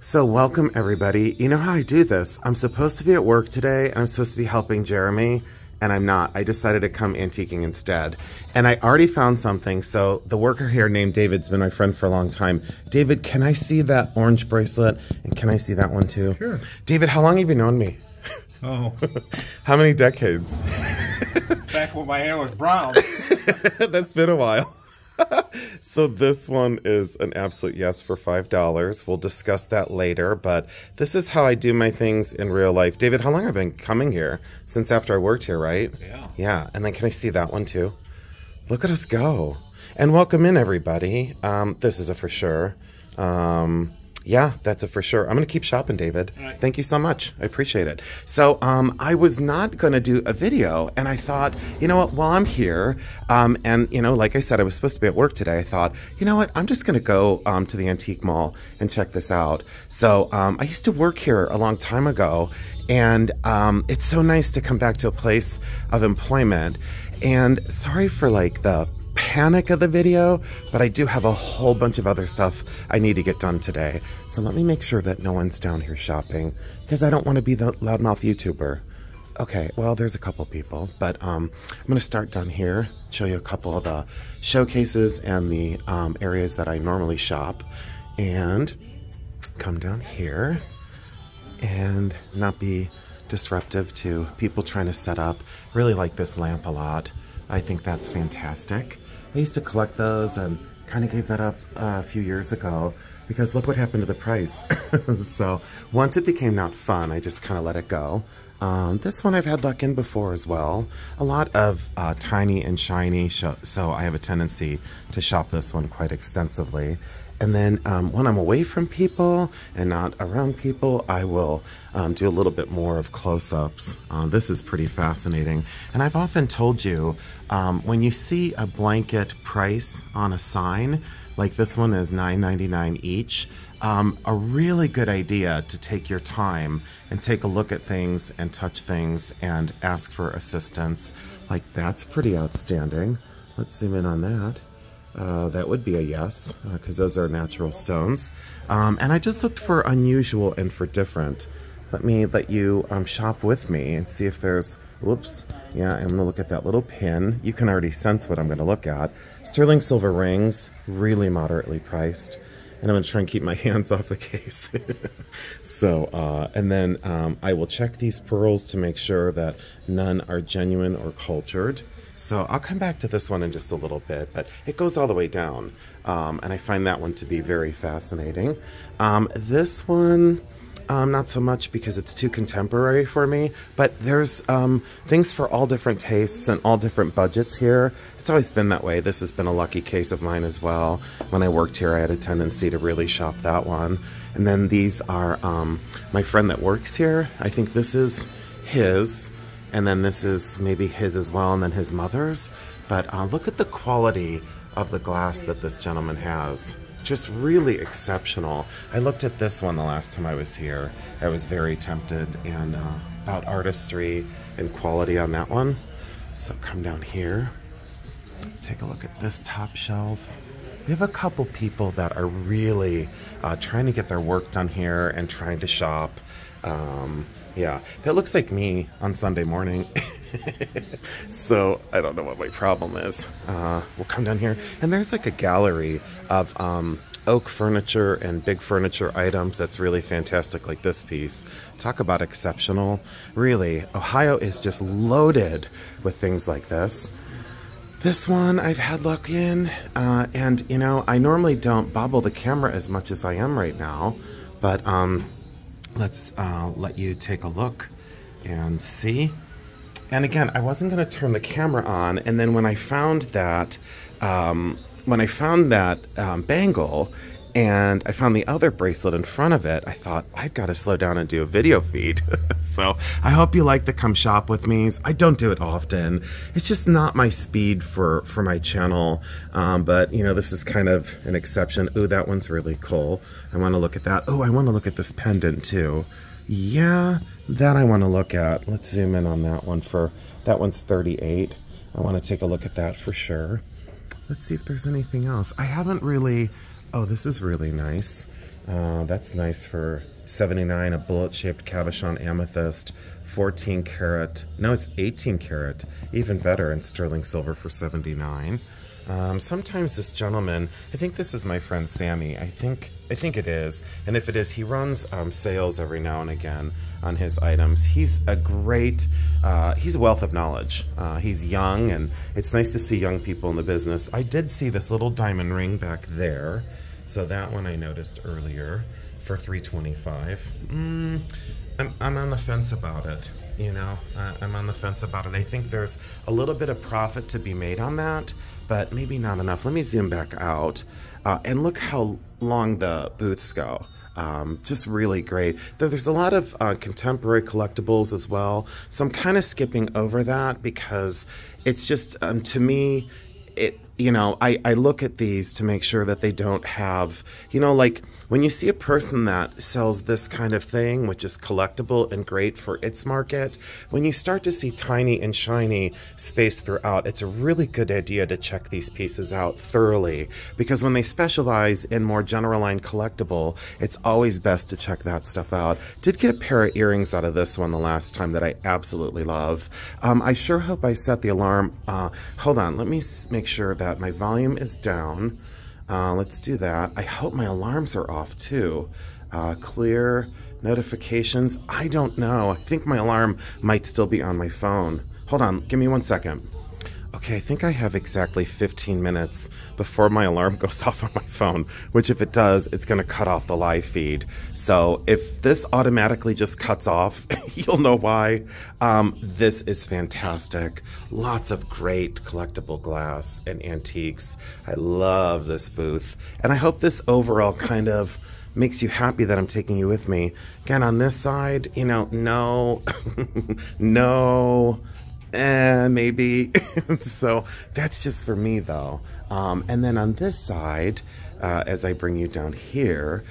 So welcome everybody. You know how I do this? I'm supposed to be at work today and I'm supposed to be helping Jeremy and I'm not. I decided to come antiquing instead. And I already found something. So the worker here named David's been my friend for a long time. David, can I see that orange bracelet? And can I see that one too? Sure. David, how long have you known me? Oh. How many decades? Back when my hair was brown. That's been a while. So this one is an absolute yes for $5. We'll discuss that later, but this is how I do my things in real life. David, how long have I been coming here? Since after I worked here, right? Yeah. Yeah, and then can I see that one too? Look at us go. And welcome in, everybody. This is a for sure. Yeah, that's a for sure. I'm going to keep shopping, David. Right. Thank you so much. I appreciate it. So I was not going to do a video, and I thought, you know what, while I'm here, and, you know, like I said, I was supposed to be at work today. I thought, you know what, I'm just going to go to the antique mall and check this out. So I used to work here a long time ago, and it's so nice to come back to a place of employment. And sorry for, like, the panic of the video, but I do have a whole bunch of other stuff I need to get done today. So let me make sure that no one's down here shopping, because I don't want to be the loudmouth YouTuber. Okay, well, there's a couple people, but I'm going to start down here, show you a couple of the showcases and the areas that I normally shop, and come down here and not be disruptive to people trying to set up. Really like this lamp a lot. I think that's fantastic. I used to collect those and kind of gave that up a few years ago because look what happened to the price. So once it became not fun, I just kind of let it go. This one I've had luck in before as well. A lot of tiny and shiny, so I have a tendency to shop this one quite extensively. And then when I'm away from people and not around people, I will do a little bit more of close-ups. This is pretty fascinating. And I've often told you, when you see a blanket price on a sign, like this one is $9.99 each, a really good idea to take your time and take a look at things and touch things and ask for assistance. Like that's pretty outstanding. Let's zoom in on that. That would be a yes, because those are natural stones. And I just looked for unusual and for different. Let me let you shop with me and see if there's, whoops, yeah, I'm gonna look at that little pin. You can already sense what I'm gonna look at. Sterling silver rings, really moderately priced. And I'm gonna try and keep my hands off the case. So, and then I will check these pearls to make sure that none are genuine or cultured. So I'll come back to this one in just a little bit, but it goes all the way down. And I find that one to be very fascinating. This one, not so much because it's too contemporary for me, but there's things for all different tastes and all different budgets here. It's always been that way. This has been a lucky case of mine as well. When I worked here, I had a tendency to really shop that one. And then these are my friend that works here. I think this is his. And then this is maybe his as well, and then his mother's. But look at the quality of the glass that this gentleman has. Just really exceptional. I looked at this one the last time I was here. I was very tempted and about artistry and quality on that one. So come down here. Take a look at this top shelf. We have a couple people that are really trying to get their work done here and trying to shop. Yeah, that looks like me on Sunday morning. So I don't know what my problem is. We'll come down here and there's like a gallery of oak furniture and big furniture items that's really fantastic, like this piece. Talk about exceptional. Really, Ohio is just loaded with things like this. This one I've had luck in, and you know, I normally don't bobble the camera as much as I am right now, but let's let you take a look and see. And again, I wasn't going to turn the camera on, and then when I found that bangle and I found the other bracelet in front of it, I thought, I've got to slow down and do a video feed. So I hope you like the come shop with me's. I don't do it often. It's just not my speed for my channel. But you know, this is kind of an exception. Ooh, that one's really cool. I want to look at that. Oh, I want to look at this pendant too. Yeah, that I want to look at. Let's zoom in on that one that one's 38. I want to take a look at that for sure. Let's see if there's anything else. I haven't really, oh, this is really nice. That's nice for 79, a bullet-shaped cabochon amethyst, 14 karat. No, it's 18 karat. Even better, in sterling silver for 79. Sometimes this gentleman, I think this is my friend Sammy. I think it is. And if it is, he runs sales every now and again on his items. He's a great, he's a wealth of knowledge. He's young, and it's nice to see young people in the business. I did see this little diamond ring back there. So that one I noticed earlier for $325. I'm on the fence about it. You know, I'm on the fence about it. I think there's a little bit of profit to be made on that, but maybe not enough. Let me zoom back out and look how long the booths go. Just really great. There's a lot of contemporary collectibles as well, so I'm kind of skipping over that because it's just, to me, I look at these to make sure that they don't have, like when you see a person that sells this kind of thing, which is collectible and great for its market, when you start to see tiny and shiny spaced throughout, it's a really good idea to check these pieces out thoroughly, because when they specialize in more general line collectible, it's always best to check that stuff out. Did get a pair of earrings out of this one the last time that I absolutely love. I sure hope I set the alarm. Hold on, let me make sure that my volume is down. Let's do that. I hope my alarms are off too. Clear notifications. I don't know. I think my alarm might still be on my phone. Hold on, give me 1 second. Okay, I think I have exactly 15 minutes before my alarm goes off on my phone, which if it does, it's going to cut off the live feed. So if this automatically just cuts off, you'll know why. This is fantastic. Lots of great collectible glass and antiques. I love this booth. And I hope this overall kind of makes you happy that I'm taking you with me. Again, on this side, no, no, maybe. So that's just for me though. And then on this side, as I bring you down here,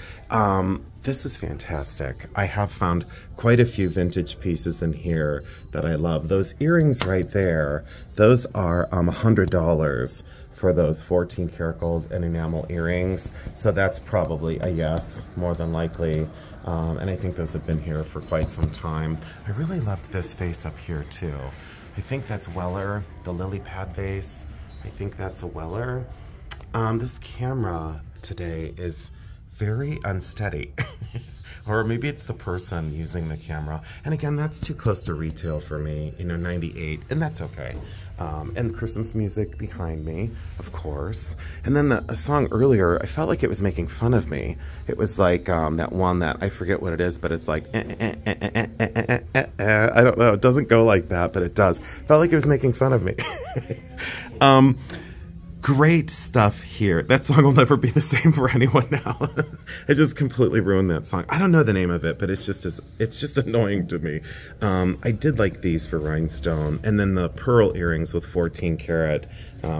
this is fantastic. I have found quite a few vintage pieces in here that I love. Those earrings right there, those are $100 for those 14 karat gold and enamel earrings. So that's probably a yes, more than likely. And I think those have been here for quite some time. I really loved this vase up here too. I think that's Weller, the lily pad vase. I think that's a Weller. This camera today is very unsteady. Or maybe it's the person using the camera. And again, that's too close to retail for me, 98, and that's okay. And Christmas music behind me, of course. And then a song earlier, I felt like it was making fun of me. It was like that one that, I forget what it is, but it's like, I don't know, it doesn't go like that, but it does. Felt like it was making fun of me. Great stuff here. That song will never be the same for anyone now. I just completely ruined that song. I don't know the name of it, but it's just annoying to me. I did like these for rhinestone, and then the pearl earrings with 14 karat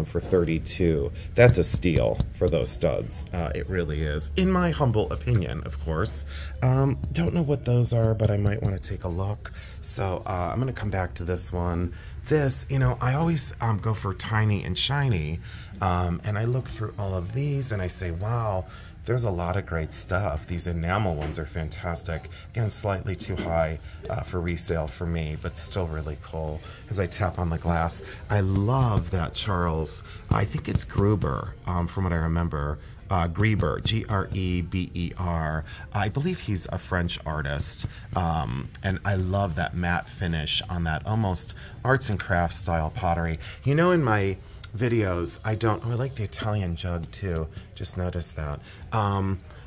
for 32. That's a steal for those studs. It really is, in my humble opinion, of course. Don't know what those are, but I might want to take a look. So I'm gonna come back to this one. This, I always go for tiny and shiny, and I look through all of these and I say, wow, there's a lot of great stuff. These enamel ones are fantastic. Again, slightly too high for resale for me, but still really cool. As I tap on the glass, I love that Charles, I think it's Gruber, from what I remember, Greber, G-R-E-B-E-R. I believe he's a French artist, and I love that matte finish on that almost arts and crafts style pottery. In my videos, I like the Italian jug too, just noticed that.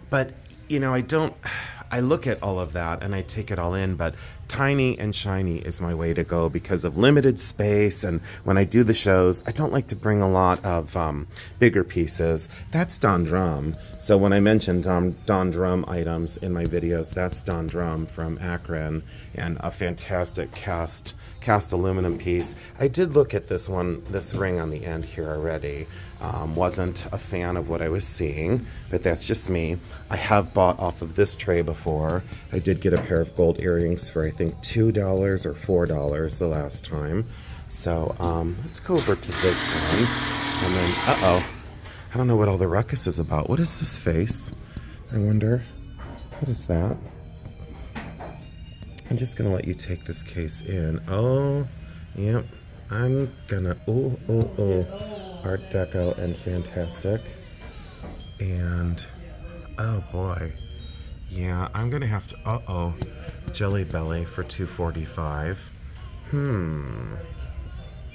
But, I look at all of that and I take it all in, but tiny and shiny is my way to go because of limited space, and when I do the shows, I don't like to bring a lot of bigger pieces. That's Don Drum. So when I mentioned Don Drum items in my videos, that's Don Drum from Akron, and a fantastic cast aluminum piece. I did look at this ring on the end here already. Wasn't a fan of what I was seeing, but that's just me. I have bought off of this tray before. I did get a pair of gold earrings for I think $2 or $4 the last time. So let's go over to this one, and then I don't know what all the ruckus is about. What is this face? I wonder, what is that? I'm just gonna let you take this case in. Oh, yep. I'm gonna, Art Deco and fantastic. And, oh boy. Yeah, I'm gonna have to, Jelly Belly for $2.45.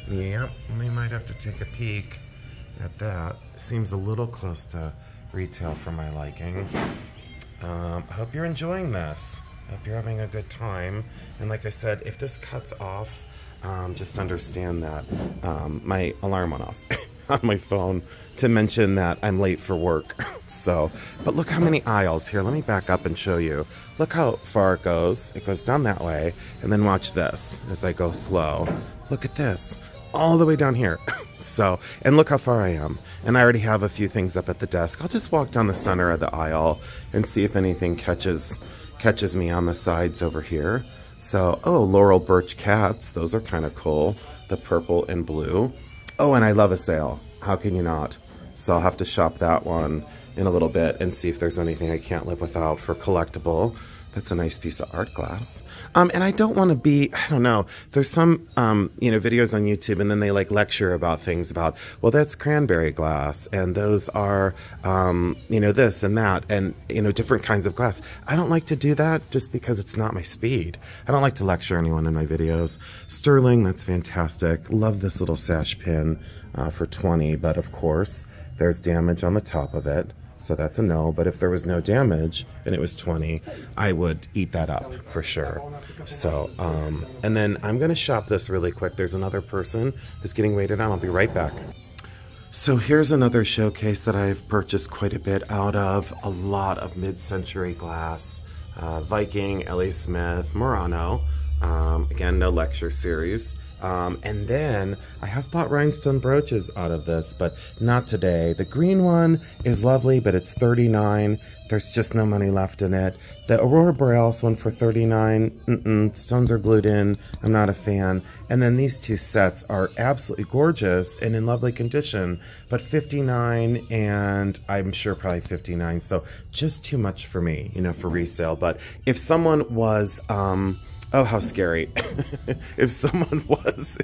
Yep, we might have to take a peek at that. Seems a little close to retail for my liking. Hope you're enjoying this. Hope you're having a good time. And like I said, if this cuts off, just understand that my alarm went off on my phone to mention that I'm late for work. So, but look how many aisles here. Let me back up and show you. Look how far it goes. It goes down that way. And then watch this as I go slow. Look at this. All the way down here. So, and look how far I am. And I already have a few things up at the desk. I'll just walk down the center of the aisle and see if anything catches me on the sides over here. So, Laurel Birch Cats. Those are kind of cool. The purple and blue. Oh, and I love a sale. How can you not? So I'll have to shop that one in a little bit and see if there's anything I can't live without for collectible. That's a nice piece of art glass. And I don't want to be, I don't know, there's some, videos on YouTube and then they like lecture about things about, well, that's cranberry glass and those are, this and that and, different kinds of glass. I don't like to do that just because it's not my speed. I don't like to lecture anyone in my videos. Sterling, that's fantastic. Love this little sash pin for 20, but of course, there's damage on the top of it. So that's a no, but if there was no damage and it was 20, I would eat that up for sure. So, and then I'm gonna shop this really quick. There's another person who's getting waited on. I'll be right back. So here's another showcase that I've purchased quite a bit out of. A lot of mid-century glass. Viking, L.A. Smith, Murano. Again, no lecture series. And then I have bought rhinestone brooches out of this, but not today. The green one is lovely, but it's $39. There's just no money left in it. The Aurora Borealis one for $39. Stones are glued in. I'm not a fan. And then these two sets are absolutely gorgeous and in lovely condition, but $59 and I'm sure probably $59. So just too much for me, for resale. But if someone was, oh, how scary. if someone was,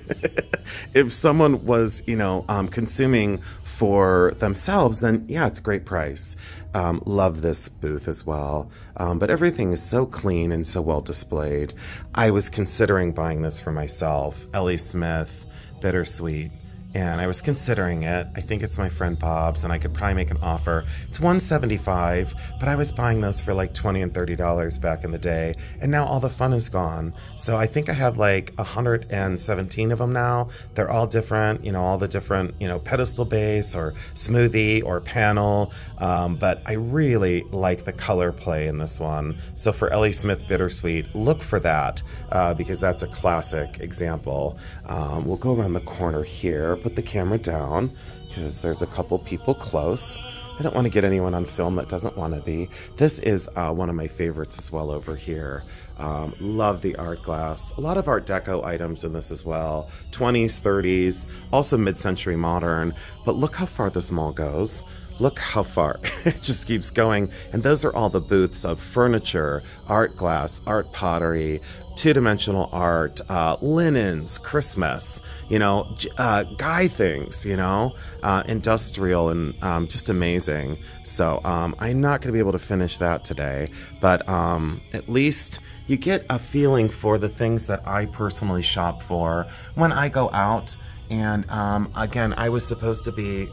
consuming for themselves, then yeah, it's a great price. Love this booth as well. But everything is so clean and so well displayed. I was considering buying this for myself. L.A. Smith, Bittersweet. And I was considering it. I think it's my friend Bob's, and I could probably make an offer. It's $175, but I was buying those for like $20 and $30 back in the day, and now all the fun is gone. So I think I have like 117 of them now. They're all different, all the different, pedestal base or smoothie or panel. But I really like the color play in this one. So for L.A. Smith Bittersweet, look for that because that's a classic example. We'll go around the corner here. Put the camera down because there's a couple people close. I don't want to get anyone on film that doesn't want to be. This is one of my favorites as well over here. Love the art glass. A lot of Art Deco items in this as well. 20s, 30s, also mid-century modern. But look how far this mall goes. Look how far. It just keeps going. And those are all the booths of furniture, art glass, art pottery, two-dimensional art, linens, Christmas, guy things, industrial and just amazing. So I'm not going to be able to finish that today, but at least you get a feeling for the things that I personally shop for when I go out. And again, I was supposed to be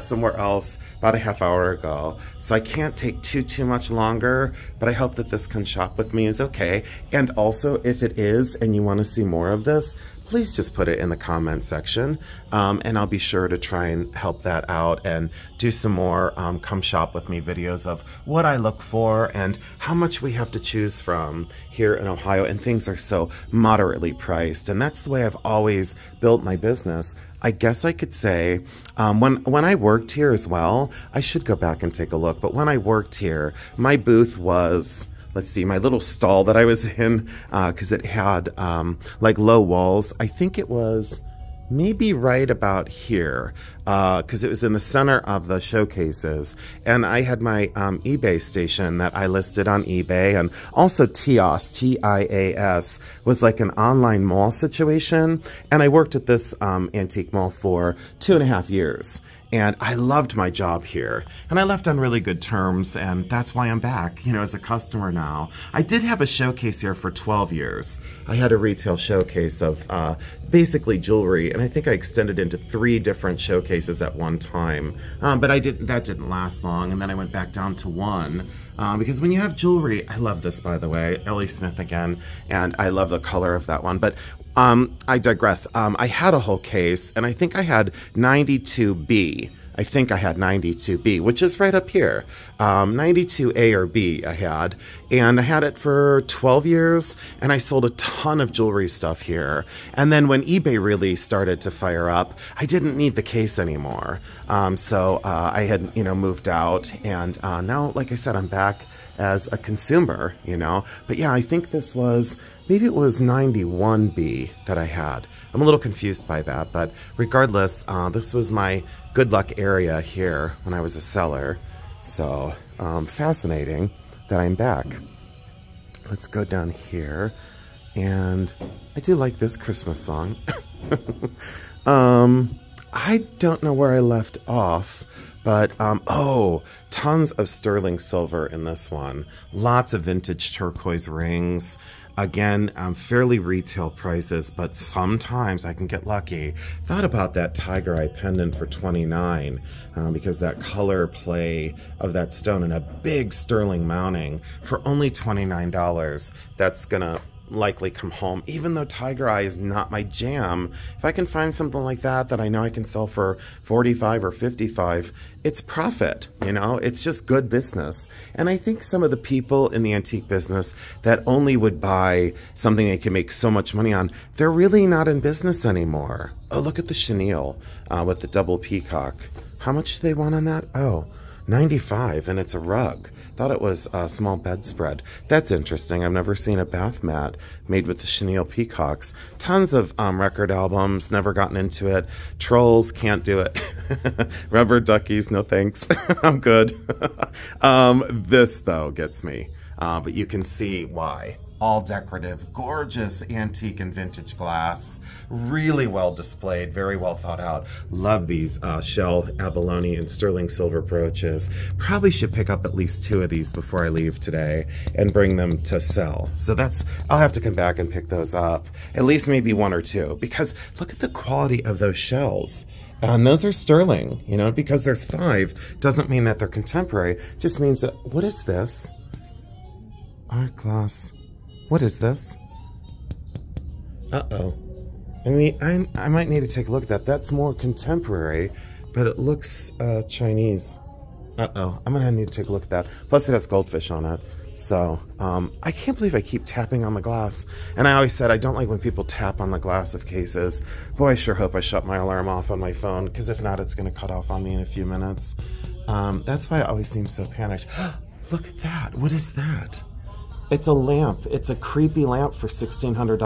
somewhere else about a half hour ago, so I can't take too much longer, but I hope that this Come Shop With Me is okay. And also, if it is and you want to see more of this, please just put it in the comment section, and I'll be sure to try and help that out and do some more Come Shop With Me videos of what I look for and how much we have to choose from here in Ohio, and things are so moderately priced, and that's the way I've always built my business. I guess I could say when I worked here as well, I should go back and take a look, but when I worked here, my booth was, let's see, my little stall that I was in, because it had like low walls. I think it was maybe right about here, because it was in the center of the showcases. And I had my eBay station that I listed on eBay, and also TIAS, T-I-A-S, was like an online mall situation. And I worked at this antique mall for 2.5 years. And I loved my job here. And I left on really good terms, and that's why I'm back, you know, as a customer now. I did have a showcase here for 12 years. I had a retail showcase of basically jewelry, and I think I extended into 3 different showcases at one time. But that didn't last long, and then I went back down to 1. Because when you have jewelry, I love this, by the way, Ellie Smith again, and I love the color of that one. But I digress. I had a whole case, and I think I had 92B. I think I had 92B, which is right up here. 92A or B I had, and I had it for 12 years, and I sold a ton of jewelry stuff here. And then when eBay really started to fire up, I didn't need the case anymore. So I had, you know, moved out, and now, like I said, I'm back as a consumer, you know. But yeah, I think this was, maybe it was 91B that I had. I'm a little confused by that, but regardless, this was my good luck area here when I was a seller. So fascinating that I'm back. Let's go down here, and I do like this Christmas song. I don't know where I left off, but, oh, tons of sterling silver in this one. Lots of vintage turquoise rings. Again, fairly retail prices, but sometimes I can get lucky. Thought about that tiger eye pendant for $29, because that color play of that stone and a big sterling mounting for only $29. That's gonna likely come home, even though tiger eye is not my jam. If I can find something like that I know I can sell for 45 or 55, it's profit, you know. It's just good business. And I think some of the people in the antique business that only would buy something they can make so much money on, they're really not in business anymore. Oh, look at the chenille with the double peacock. How much do they want on that? Oh, 95, and it's a rug. Thought it was a small bedspread. That's interesting. I've never seen a bath mat made with the chenille peacocks. Tons of record albums, never gotten into it. Trolls, can't do it. Rubber duckies, no thanks. I'm good. This, though, gets me. But you can see why. All decorative, gorgeous antique and vintage glass, really well displayed, very well thought out. Love these shell abalone and sterling silver brooches. Probably should pick up at least 2 of these before I leave today and bring them to sell. So I'll have to come back and pick those up. At least maybe 1 or 2, because look at the quality of those shells. And those are sterling, you know, because there's 5 doesn't mean that they're contemporary. Just means that, what is this? Art glass. What is this? Uh-oh. I mean, I might need to take a look at that. That's more contemporary, but it looks Chinese. Uh-oh. I'm gonna need to take a look at that. Plus it has goldfish on it. So, I can't believe I keep tapping on the glass. And I always said I don't like when people tap on the glass of cases. Boy, I sure hope I shut my alarm off on my phone, because if not, it's gonna cut off on me in a few minutes. That's why I always seem so panicked. Look at that. What is that? It's a lamp. It's a creepy lamp for $1,600.